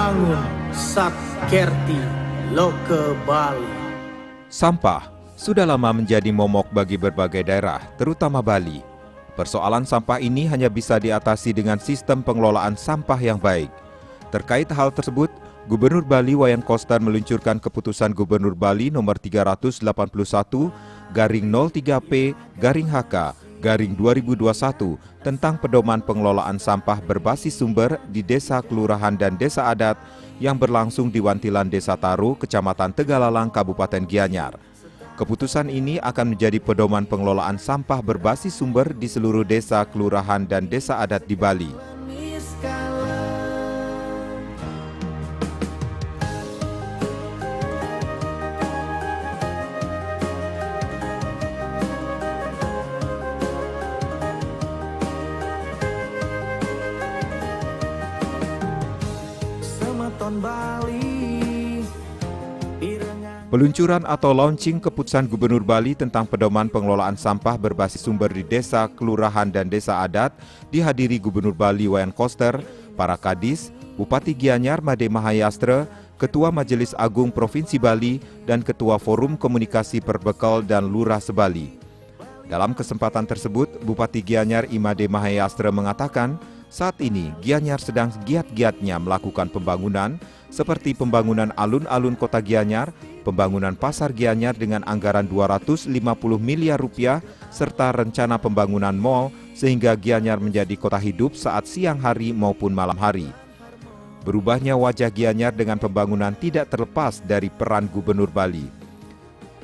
Nangun Satkerti Loke Bali. Sampah sudah lama menjadi momok bagi berbagai daerah, terutama Bali. Persoalan sampah ini hanya bisa diatasi dengan sistem pengelolaan sampah yang baik. Terkait hal tersebut, Gubernur Bali Wayan Koster meluncurkan keputusan Gubernur Bali nomor 381-03P-HK-2021 tentang pedoman pengelolaan sampah berbasis sumber di desa, kelurahan, dan desa adat yang berlangsung di Wantilan Desa Taru, Kecamatan Tegalalang, Kabupaten Gianyar. Keputusan ini akan menjadi pedoman pengelolaan sampah berbasis sumber di seluruh desa, kelurahan, dan desa adat di Bali. Peluncuran atau launching keputusan Gubernur Bali tentang pedoman pengelolaan sampah berbasis sumber di desa, kelurahan, dan desa adat dihadiri Gubernur Bali Wayan Koster, para kadis, Bupati Gianyar Made Mahayastra, Ketua Majelis Agung Provinsi Bali, dan Ketua Forum Komunikasi Perbekal dan Lurah Sebali. Dalam kesempatan tersebut, Bupati Gianyar Imade Mahayastra mengatakan, saat ini Gianyar sedang giat-giatnya melakukan pembangunan seperti pembangunan alun-alun Kota Gianyar, pembangunan Pasar Gianyar dengan anggaran 250 miliar rupiah, serta rencana pembangunan mal sehingga Gianyar menjadi kota hidup saat siang hari maupun malam hari. Berubahnya wajah Gianyar dengan pembangunan tidak terlepas dari peran Gubernur Bali.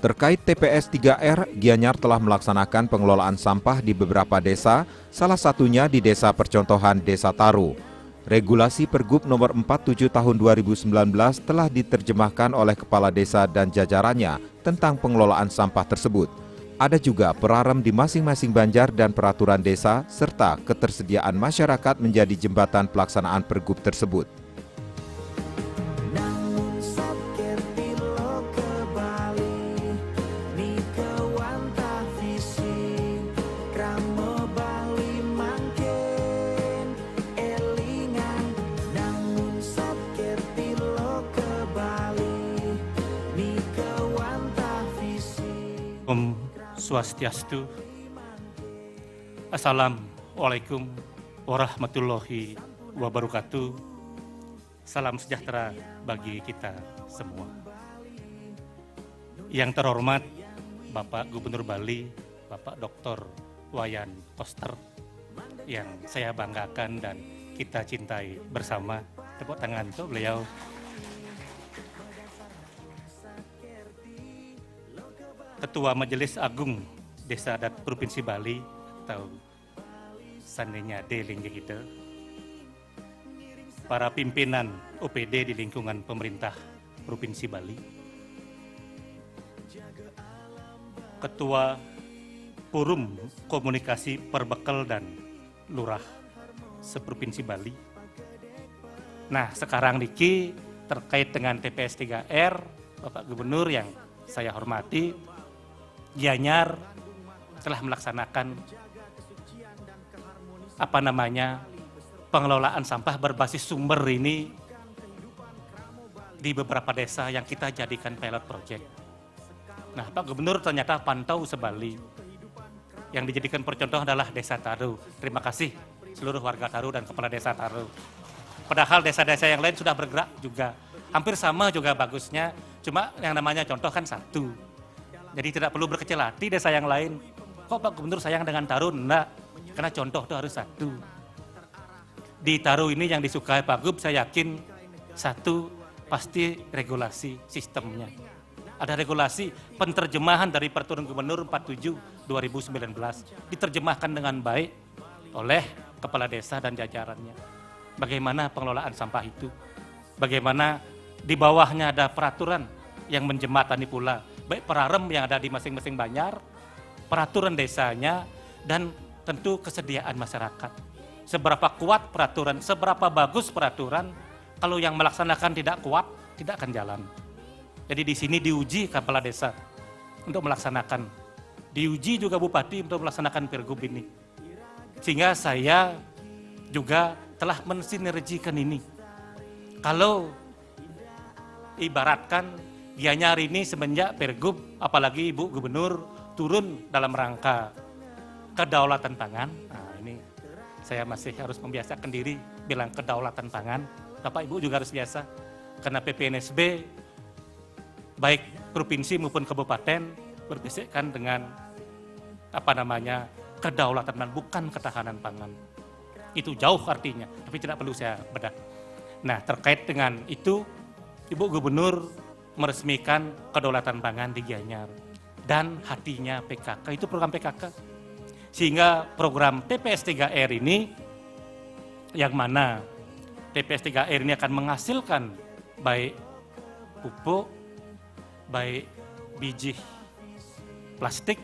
Terkait TPS 3R, Gianyar telah melaksanakan pengelolaan sampah di beberapa desa, salah satunya di Desa Percontohan Desa Taru. Regulasi Pergub nomor 47 tahun 2019 telah diterjemahkan oleh kepala desa dan jajarannya tentang pengelolaan sampah tersebut. Ada juga perarem di masing-masing banjar dan peraturan desa, serta ketersediaan masyarakat menjadi jembatan pelaksanaan Pergub tersebut. Om Swastiastu. Assalamualaikum warahmatullahi wabarakatuh. Salam sejahtera bagi kita semua. Yang terhormat Bapak Gubernur Bali, Bapak Dr. Wayan Koster, yang saya banggakan dan kita cintai bersama. Tepuk tangan untuk beliau. Ketua Majelis Agung Desa Adat Provinsi Bali atau seandainya D-Lingge kita, para pimpinan OPD di lingkungan pemerintah Provinsi Bali, Ketua Forum Komunikasi Perbekal dan Lurah seprovinsi Bali. Nah, sekarang niki terkait dengan TPS 3R, Bapak Gubernur yang saya hormati, Gianyar telah melaksanakan pengelolaan sampah berbasis sumber ini di beberapa desa yang kita jadikan pilot project. Nah, Pak Gubernur ternyata pantau sebali. Yang dijadikan percontoh adalah Desa Taru. Terima kasih seluruh warga Taru dan kepala desa Taru. Padahal desa-desa yang lain sudah bergerak juga. Hampir sama juga bagusnya, cuma yang namanya contoh kan satu. Jadi tidak perlu berkecil hati desa yang lain. Kok Pak Gubernur sayang dengan Taru? Enggak, karena contoh itu harus satu. Di Taru ini yang disukai Pak Gub, saya yakin satu, pasti regulasi sistemnya. Ada regulasi penterjemahan dari Peraturan Gubernur 47 2019 diterjemahkan dengan baik oleh kepala desa dan jajarannya. Bagaimana pengelolaan sampah itu? Bagaimana di bawahnya ada peraturan yang menjembatani pula, baik perarem yang ada di masing-masing banjar, peraturan desanya, dan tentu kesediaan masyarakat. Seberapa kuat peraturan, seberapa bagus peraturan, kalau yang melaksanakan tidak kuat, tidak akan jalan. Jadi di sini diuji kepala desa untuk melaksanakan, diuji juga bupati untuk melaksanakan Pergub ini. Sehingga saya juga telah mensinergikan ini. Kalau ibaratkan Gianyar ini semenjak Pergub, apalagi Ibu Gubernur turun dalam rangka kedaulatan pangan. Nah, ini saya masih harus membiasakan diri bilang kedaulatan pangan. Bapak Ibu juga harus biasa, karena PPNSB baik provinsi maupun kabupaten berbisikkan dengan kedaulatan pangan, bukan ketahanan pangan. Itu jauh artinya, tapi tidak perlu saya bedah. Nah, terkait dengan itu, Ibu Gubernur meresmikan kedaulatan pangan di Gianyar dan hatinya PKK, itu program PKK. Sehingga program TPS 3R ini, yang mana TPS 3R ini akan menghasilkan baik pupuk, baik biji plastik,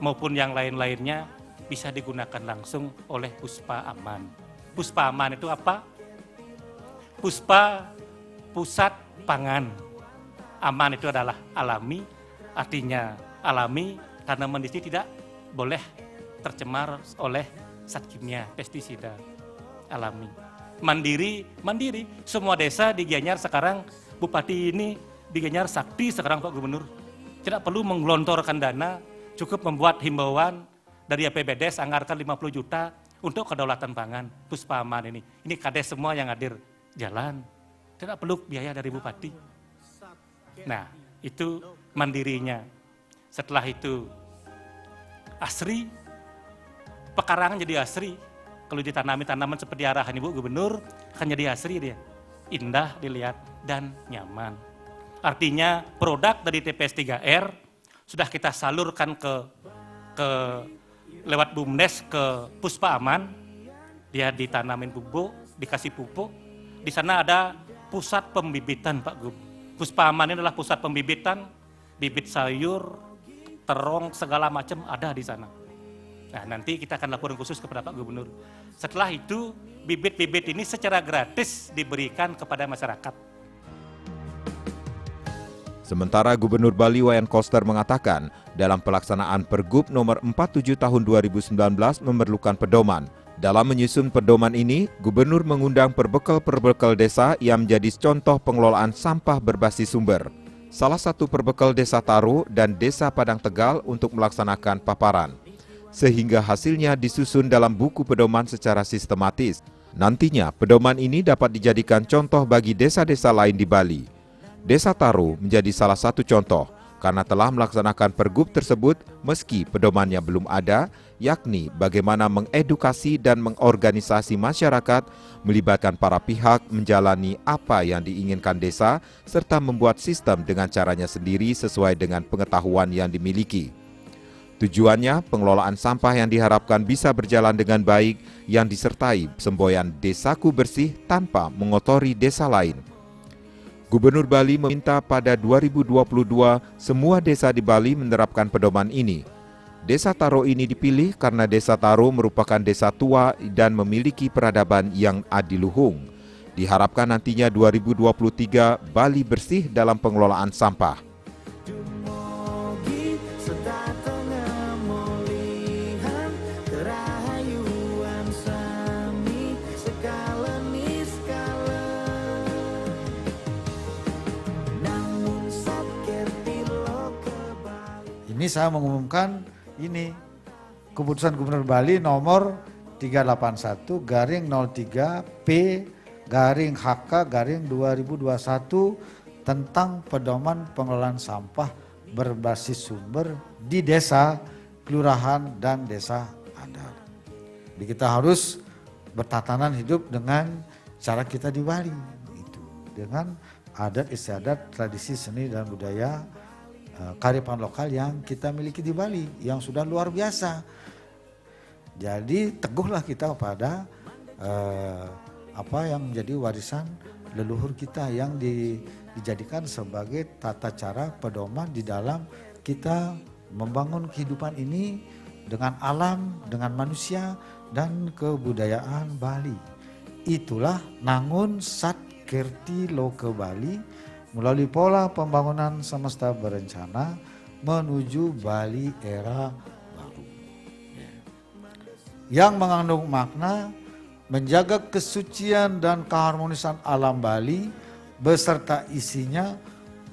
maupun yang lain-lainnya bisa digunakan langsung oleh Puspa Aman. Puspa Aman itu apa? Puspa, pusat pangan. Aman itu adalah alami, artinya alami karena kondisi tidak boleh tercemar oleh zat kimia, pestisida, alami. Mandiri, semua desa di Gianyar sekarang, Bupati ini di Gianyar sakti sekarang Pak Gubernur. Tidak perlu menggelontorkan dana, cukup membuat himbauan dari APBDes, anggarkan 50 juta untuk kedaulatan pangan, Puspa Aman ini. Ini kades semua yang hadir jalan, tidak perlu biaya dari Bupati. Nah, itu mandirinya. Setelah itu asri, pekarangan jadi asri. Kalau ditanami tanaman seperti arahan Ibu Gubernur, akan jadi asri dia. Indah dilihat dan nyaman. Artinya produk dari TPS 3R sudah kita salurkan ke lewat BUMDes ke Puspa Aman. Dia ditanamin pupuk, dikasih pupuk. Di sana ada pusat pembibitan Pak Gub. Puspa Aman ini adalah pusat pembibitan, bibit sayur, terong, segala macam ada di sana. Nah, nanti kita akan laporan khusus kepada Pak Gubernur. Setelah itu, bibit-bibit ini secara gratis diberikan kepada masyarakat. Sementara Gubernur Bali Wayan Koster mengatakan, dalam pelaksanaan Pergub nomor 47 tahun 2019 memerlukan pedoman. Dalam menyusun pedoman ini, Gubernur mengundang perbekal-perbekal desa yang menjadi contoh pengelolaan sampah berbasis sumber. Salah satu perbekal Desa Taro dan Desa Padang Tegal untuk melaksanakan paparan. Sehingga hasilnya disusun dalam buku pedoman secara sistematis. Nantinya, pedoman ini dapat dijadikan contoh bagi desa-desa lain di Bali. Desa Taro menjadi salah satu contoh, karena telah melaksanakan Pergub tersebut meski pedomannya belum ada, yakni bagaimana mengedukasi dan mengorganisasi masyarakat, melibatkan para pihak menjalani apa yang diinginkan desa, serta membuat sistem dengan caranya sendiri sesuai dengan pengetahuan yang dimiliki. Tujuannya, pengelolaan sampah yang diharapkan bisa berjalan dengan baik yang disertai semboyan Desaku Bersih tanpa mengotori desa lain. Gubernur Bali meminta pada 2022 semua desa di Bali menerapkan pedoman ini. Desa Taro ini dipilih karena Desa Taro merupakan desa tua dan memiliki peradaban yang adiluhung. Diharapkan nantinya 2023 Bali bersih dalam pengelolaan sampah. Ini saya mengumumkan ini keputusan Gubernur Bali nomor 381/P/HK/2021 tentang pedoman pengelolaan sampah berbasis sumber di desa, kelurahan, dan desa adat. Jadi kita harus bertatanan hidup dengan cara kita di Bali, itu dengan adat istiadat, tradisi, seni dan budaya, kearifan lokal yang kita miliki di Bali yang sudah luar biasa. Jadi teguhlah kita pada apa yang menjadi warisan leluhur kita yang dijadikan sebagai tata cara pedoman di dalam kita membangun kehidupan ini dengan alam, dengan manusia dan kebudayaan Bali. Itulah Nangun Sat Kerti Loke Bali melalui pola pembangunan semesta berencana menuju Bali era baru. Yang mengandung makna menjaga kesucian dan keharmonisan alam Bali beserta isinya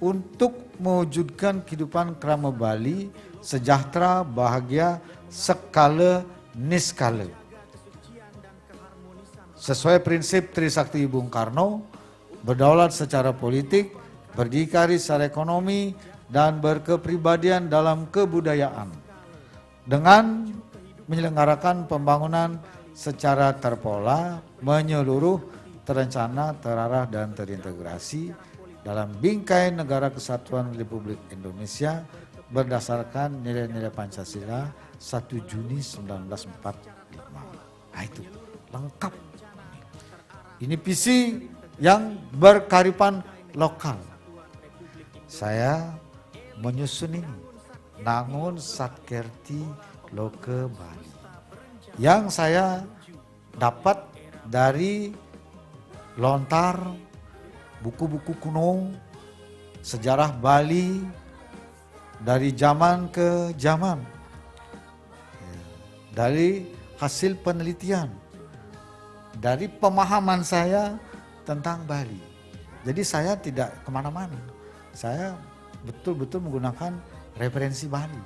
untuk mewujudkan kehidupan kerama Bali sejahtera, bahagia, skala niskala. Sesuai prinsip Trisakti Bung Karno, berdaulat secara politik, berdikari secara ekonomi, dan berkepribadian dalam kebudayaan. Dengan menyelenggarakan pembangunan secara terpola, menyeluruh, terencana, terarah, dan terintegrasi dalam bingkai Negara Kesatuan Republik Indonesia berdasarkan nilai-nilai Pancasila 1 Juni 1945. Nah itu lengkap. Ini visi yang berkearifan lokal. Saya menyusun ini, Nangun Satkerti Loke Bali, yang saya dapat dari lontar buku-buku kuno, sejarah Bali dari zaman ke zaman, dari hasil penelitian, dari pemahaman saya tentang Bali. Jadi saya tidak kemana-mana, saya betul-betul menggunakan referensi Bali,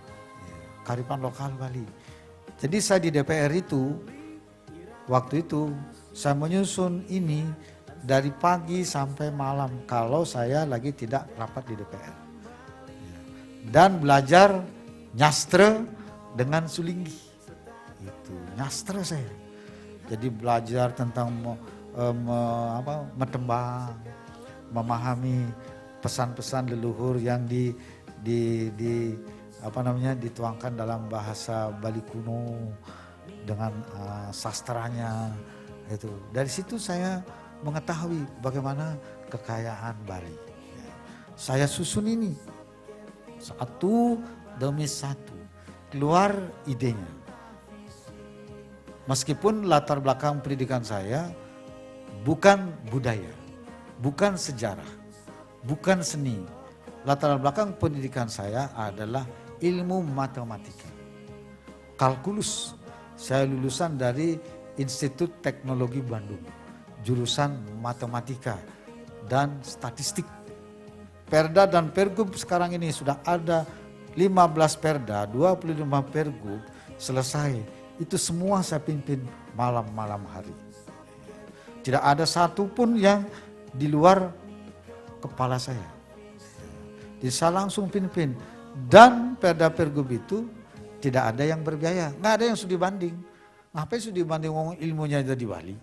kearifan lokal Bali. Jadi saya di DPR itu, waktu itu saya menyusun ini dari pagi sampai malam kalau saya lagi tidak rapat di DPR. Dan belajar nyastra dengan Sulinggi. Itu nyastra saya. Jadi belajar tentang metembang, memahami pesan-pesan leluhur yang dituangkan dalam bahasa Bali kuno dengan sastranya itu. Dari situ saya mengetahui bagaimana kekayaan Bali. Saya susun ini satu demi satu, keluar idenya. Meskipun latar belakang pendidikan saya bukan budaya, bukan sejarah, bukan seni. Latar belakang pendidikan saya adalah ilmu matematika. Kalkulus. Saya lulusan dari Institut Teknologi Bandung, jurusan matematika dan statistik. Perda dan Pergub sekarang ini sudah ada 15 perda, 25 pergub selesai. Itu semua saya pimpin malam-malam hari. Tidak ada satupun yang di luar kepala saya. Jadi saya langsung pimpin. Dan perda pergub itu tidak ada yang berbiaya, nggak ada yang studi banding. Ngapain studi banding, ngomong ilmunya ada di Bali.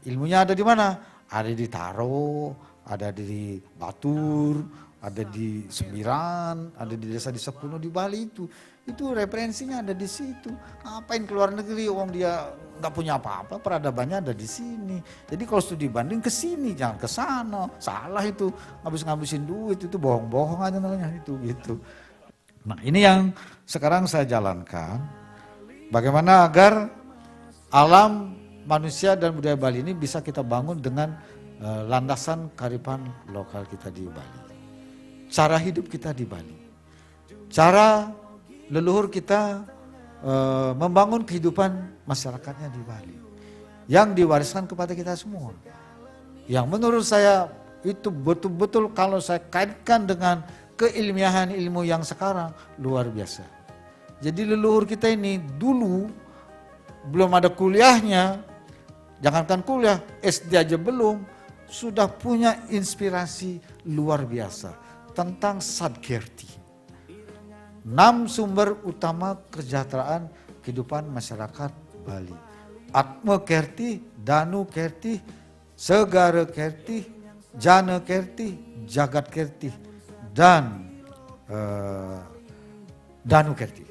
Ilmunya ada di mana? Ada di Taro, ada di Batur, ada di Sembiran, ada di desa-desa kuno di Bali itu. Itu referensinya ada di situ. Ngapain keluar negeri, orang dia nggak punya apa-apa, peradabannya ada di sini. Jadi kalau studi banding ke sini, jangan ke sana. Salah itu, ngabis-ngabisin duit itu bohong-bohong aja namanya itu gitu. Nah ini yang sekarang saya jalankan. Bagaimana agar alam, manusia dan budaya Bali ini bisa kita bangun dengan landasan kearifan lokal kita di Bali. Cara hidup kita di Bali. Cara leluhur kita membangun kehidupan masyarakatnya di Bali. Yang diwariskan kepada kita semua. Yang menurut saya itu betul-betul kalau saya kaitkan dengan keilmiahan ilmu yang sekarang luar biasa. Jadi leluhur kita ini dulu belum ada kuliahnya, jangankan kuliah, SD aja belum, sudah punya inspirasi luar biasa tentang Satkerti. 6 sumber utama kesejahteraan kehidupan masyarakat Bali. Atma Kerti, Danu Kerti, Segara Kerti, Jana Kerti, Jagat Kerti, dan Danu Kerti.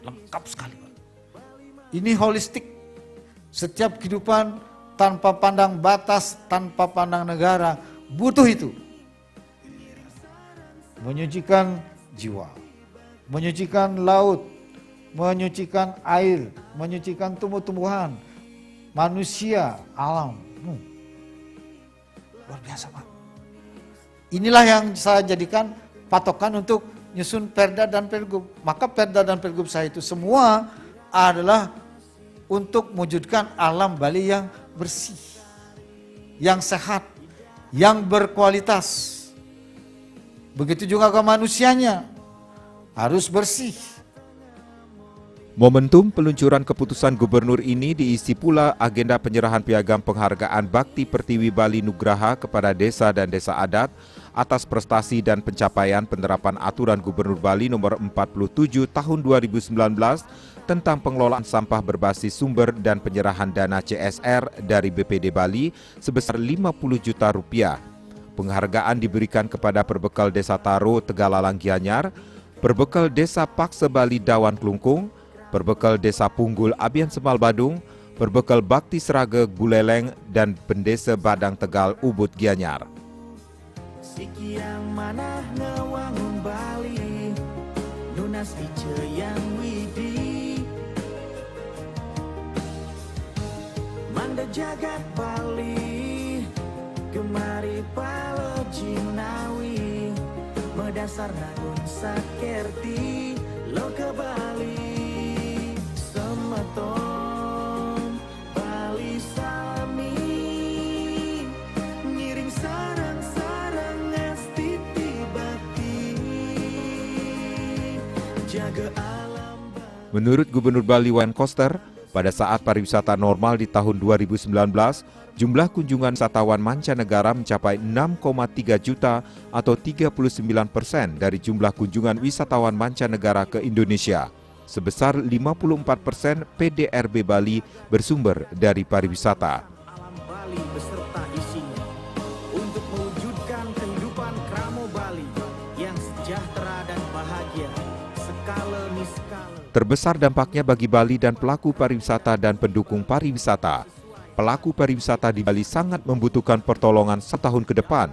Lengkap sekali, Pak. Ini holistik. Setiap kehidupan tanpa pandang batas, tanpa pandang negara, butuh itu. Menyucikan jiwa, menyucikan laut, menyucikan air, menyucikan tumbuh-tumbuhan, manusia, alam. Luar biasa, Pak. Inilah yang saya jadikan patokan untuk nyusun perda dan pergub. Maka perda dan pergub saya itu semua adalah untuk mewujudkan alam Bali yang bersih, yang sehat, yang berkualitas. Begitu juga ke manusianya, harus bersih. Momentum peluncuran keputusan gubernur ini diisi pula agenda penyerahan piagam penghargaan Bakti Pertiwi Bali Nugraha kepada desa dan desa adat atas prestasi dan pencapaian penerapan aturan Gubernur Bali nomor 47 tahun 2019 tentang pengelolaan sampah berbasis sumber dan penyerahan dana CSR dari BPD Bali sebesar 50 juta rupiah. Penghargaan diberikan kepada Perbekal Desa Taro Tegalalang Gianyar, Perbekal Desa Pakse Bali Dawan Klungkung, Perbekal Desa Punggul Abian Semal Badung, Perbekal Bakti Serage Buleleng, dan Pendesa Badang Tegal Ubud Gianyar. Sikiang manah ngewangun Bali, nunas ice yang widi, manda jagat Bali, gemari palo jinawi, medasar nagun sakerti, loka Bali, semeton Bali sami, ngiring sarang-sarang astiti bakti, jaga alam Bali. Menurut Gubernur Bali Wayan Koster, pada saat pariwisata normal di tahun 2019, jumlah kunjungan wisatawan mancanegara mencapai 6,3 juta atau 39% dari jumlah kunjungan wisatawan mancanegara ke Indonesia. Sebesar 54% PDRB Bali bersumber dari pariwisata. Alam Bali beserta isinya untuk mewujudkan kehidupan kramo Bali yang sejahtera dan bahagia skala niskala. Terbesar dampaknya bagi Bali dan pelaku pariwisata dan pendukung pariwisata. Pelaku pariwisata di Bali sangat membutuhkan pertolongan setahun ke depan.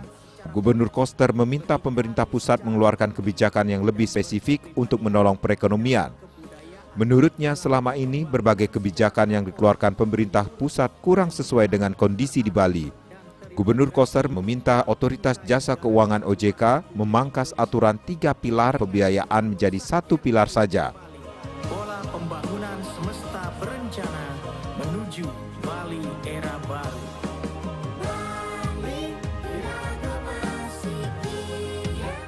Gubernur Koster meminta pemerintah pusat mengeluarkan kebijakan yang lebih spesifik untuk menolong perekonomian. Menurutnya selama ini berbagai kebijakan yang dikeluarkan pemerintah pusat kurang sesuai dengan kondisi di Bali. Gubernur Koster meminta Otoritas Jasa Keuangan OJK memangkas aturan 3 pilar pembiayaan menjadi 1 pilar saja. Bola pembangunan semesta berencana menuju Bali era baru.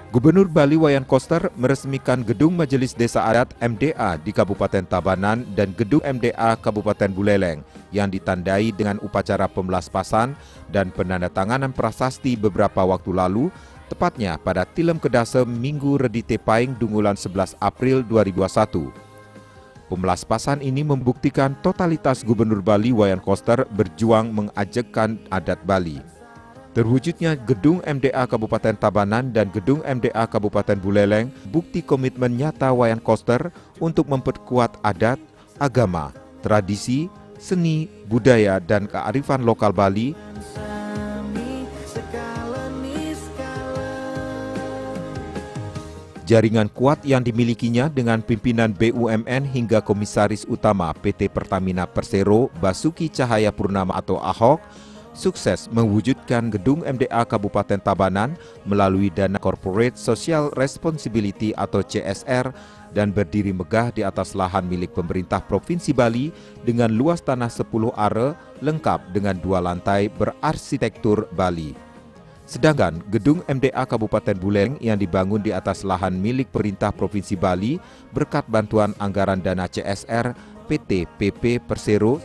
Gubernur Bali Wayan Koster meresmikan Gedung Majelis Desa Adat MDA di Kabupaten Tabanan dan Gedung MDA Kabupaten Buleleng yang ditandai dengan upacara pemelaspasan dan penandatanganan prasasti beberapa waktu lalu, tepatnya pada Tilem Kedase Minggu Redite Paing Dungulan 11 April 2021. Pemelaspasan ini membuktikan totalitas Gubernur Bali Wayan Koster berjuang mengajakkan adat Bali. Terwujudnya Gedung MDA Kabupaten Tabanan dan Gedung MDA Kabupaten Buleleng bukti komitmen nyata Wayan Koster untuk memperkuat adat, agama, tradisi, seni, budaya, dan kearifan lokal Bali. Jaringan kuat yang dimilikinya dengan pimpinan BUMN hingga Komisaris Utama PT Pertamina Persero Basuki Cahaya Purnama atau Ahok sukses mewujudkan Gedung MDA Kabupaten Tabanan melalui dana Corporate Social Responsibility atau CSR dan berdiri megah di atas lahan milik pemerintah Provinsi Bali dengan luas tanah 10 are lengkap dengan 2 lantai berarsitektur Bali. Sedangkan Gedung MDA Kabupaten Buleleng yang dibangun di atas lahan milik pemerintah Provinsi Bali berkat bantuan anggaran dana CSR PT PP Persero.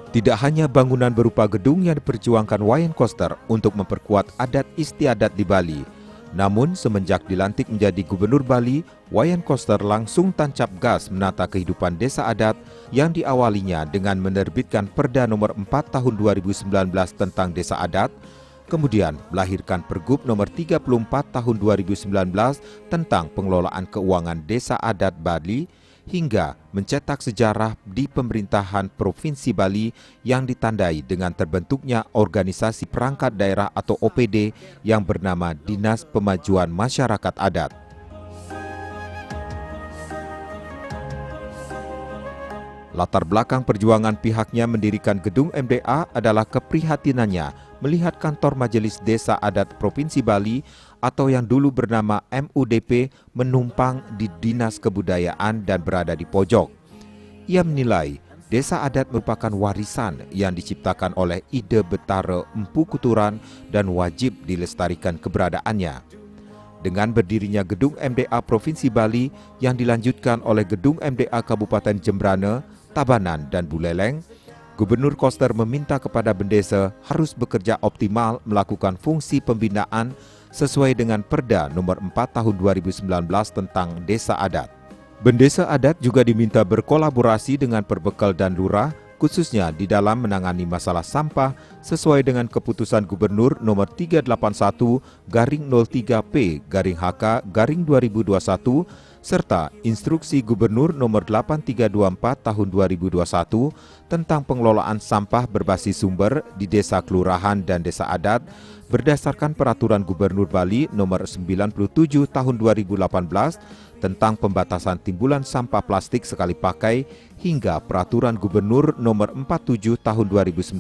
Tidak hanya bangunan berupa gedung yang diperjuangkan Wayan Koster untuk memperkuat adat istiadat di Bali, namun semenjak dilantik menjadi Gubernur Bali, Wayan Koster langsung tancap gas menata kehidupan desa adat yang diawalinya dengan menerbitkan Perda nomor 4 tahun 2019 tentang desa adat, kemudian melahirkan Pergub nomor 34 tahun 2019 tentang pengelolaan keuangan desa adat Bali, hingga mencetak sejarah di pemerintahan Provinsi Bali yang ditandai dengan terbentuknya organisasi perangkat daerah atau OPD yang bernama Dinas Pemajuan Masyarakat Adat. Latar belakang perjuangan pihaknya mendirikan Gedung MDA adalah keprihatinannya melihat kantor Majelis Desa Adat Provinsi Bali atau yang dulu bernama MUDP menumpang di Dinas Kebudayaan dan berada di pojok. Ia menilai desa adat merupakan warisan yang diciptakan oleh Ide Betara Empu Kuturan dan wajib dilestarikan keberadaannya. Dengan berdirinya Gedung MDA Provinsi Bali yang dilanjutkan oleh Gedung MDA Kabupaten Jembrana, Tabanan dan Buleleng, Gubernur Koster meminta kepada Bendesa harus bekerja optimal melakukan fungsi pembinaan sesuai dengan Perda Nomor 4 Tahun 2019 tentang Desa Adat. Bendesa adat juga diminta berkolaborasi dengan Perbekal dan Lurah, khususnya di dalam menangani masalah sampah sesuai dengan Keputusan Gubernur Nomor 381/03P/HK/2021 serta Instruksi Gubernur Nomor 8324 Tahun 2021 tentang pengelolaan sampah berbasis sumber di desa kelurahan dan desa adat berdasarkan Peraturan Gubernur Bali Nomor 97 Tahun 2018 tentang pembatasan timbulan sampah plastik sekali pakai hingga Peraturan Gubernur Nomor 47 Tahun 2019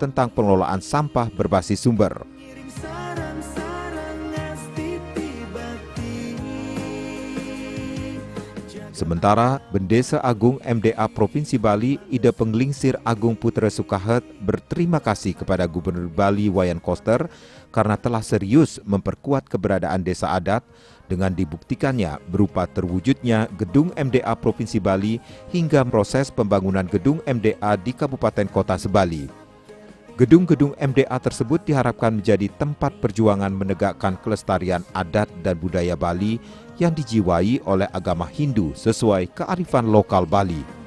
tentang pengelolaan sampah berbasis sumber. Sementara Bendesa Agung MDA Provinsi Bali Ida Penglingsir Agung Putra Sukahat berterima kasih kepada Gubernur Bali Wayan Koster karena telah serius memperkuat keberadaan desa adat dengan dibuktikannya berupa terwujudnya Gedung MDA Provinsi Bali hingga proses pembangunan Gedung MDA di Kabupaten Kota Sebali. Gedung-gedung MDA tersebut diharapkan menjadi tempat perjuangan menegakkan kelestarian adat dan budaya Bali yang dijiwai oleh agama Hindu sesuai kearifan lokal Bali.